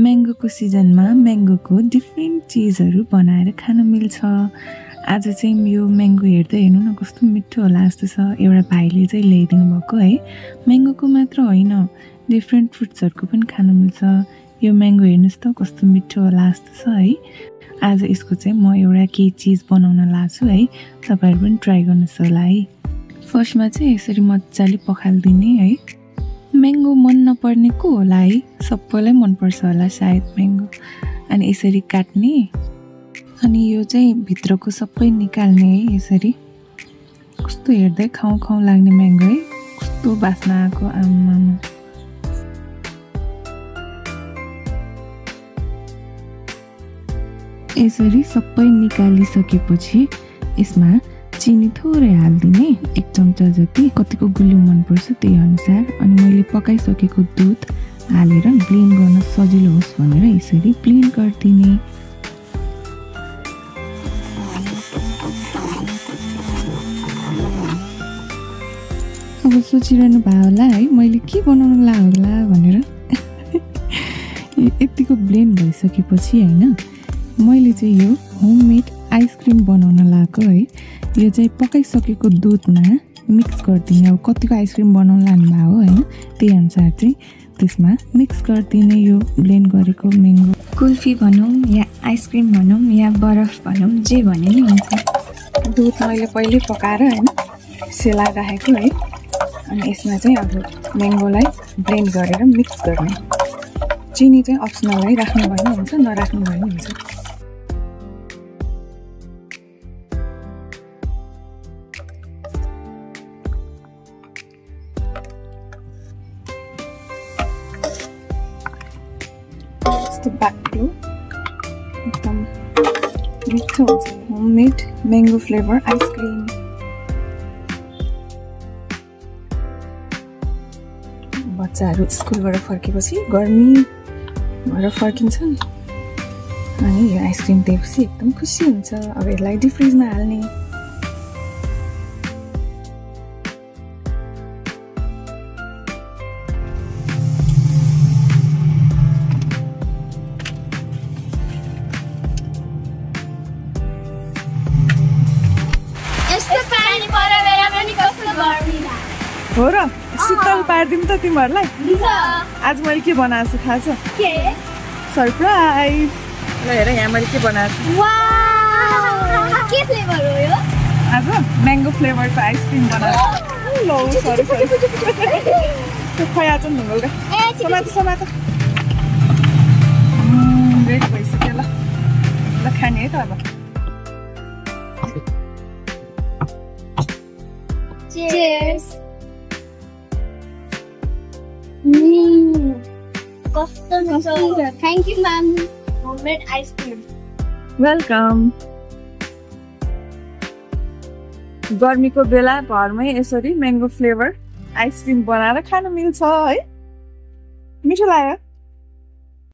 म्याङ्गोको सिजनमा म्याङ्गोको डिफ्रेन्ट चिजहरू बनाएर खान मिल्छ। आज चाहिँ यो म्याङ्गो हेर्दै हेर्नु न कस्तो मिठो होला जस्तो छ। एउटा भाइले चाहिँ ल्याइदिनु भएको है। म्याङ्गोको मात्र होइन, डिफ्रेन्ट फ्रुट्सहरूको पनि खान मिल्छ। यो म्याङ्गो हेर्नुहोस् त कस्तो मिठो होला जस्तो छ है। आज यसको चाहिँ म एउटा केही चिज बनाउन लाग्छु है। तपाईँहरू पनि ट्राई गर्नुहोस् होला है। फर्स्टमा चाहिँ यसरी मजाले पखालिदिने है। म्याङ्गो मन नपर्ने को होला है, सबैलाई मनपर्छ होला सायद म्याङ्गो। अनि यसरी काट्ने, अनि यो चाहिँ भित्रको सबै निकाल्ने है। यसरी कस्तो हेर्दै खाउँ खाउँ लाग्ने म्याङ्गो है, कस्तो बास्ना आएको आमामा। यसरी सबै निकालिसकेपछि यसमा चिनी थोरै हालिदिने, 1 चम्चा जति। कतिको गुलियो मनपर्छ त्यही अनुसार। अनि मैले पकाइसकेको दुध हालेर ब्लेन्ड गर्न सजिलो होस् भनेर यसरी ब्लेन्ड गरिदिने। अब सोचिरहनु भयो होला है मैले के बनाउनु होला भनेर। यतिको ब्लेन्ड भइसकेपछि होइन, मैले चाहिँ यो होममेड आइसक्रिम बनाउन लागेको है। यो चाहिँ पकाइसकेको दुधमा मिक्स गरिदिने। अब कतिको आइसक्रिम बनाउन लानुभएको होइन, त्यही अनुसार चाहिँ त्यसमा मिक्स गरिदिने यो ब्लेन्ड गरेको म्याङ्गो। कुल्फी भनौँ या आइसक्रिम भनौँ या बरफ भनौँ, जे भने नि हुन्छ। दुध मैले पहिले पकाएर होइन सेलाइराखेको है। अनि यसमा चाहिँ अब म्याङ्गोलाई ब्लेन्ड गरेर मिक्स गर्ने। चिनी चाहिँ अप्सनल है, राख्नु भयो हुन्छ, नराख्नु भयो हुन्छ। बाक्लो एकदम मिठो हुन्छ होममेड म्याङ्गो फ्लेभर आइसक्रिम। बच्चाहरू स्कुलबाट फर्केपछि गर्मी भएर फर्किन्छन्, अनि यो आइसक्रिम दिएपछि एकदम खुसी हुन्छ। अब यसलाई डिप फ्रिजमा हाल्ने। हो र, शीतल पारिदिउँ त तिमीहरूलाई। आज मैले के बनाएको छु थाहा छ? सरप्राइज। ल हेर यहाँ मैले के बनाएको छु। आज म्याङ्गो फ्लेभरको आइसक्रिम बनाएको छु। ल सरी खै आज ढुङ्गल समातो रेडी भइसक्यो। ल खाने है त अब। Cheers. Thank you, ma'am. Homemade ice cream. Welcome. गर्मीको बेला घरमै यसरी म्याङ्गो फ्लेभर आइसक्रिम बनाएर खान मिल्छ है। मिठो लाग्यो।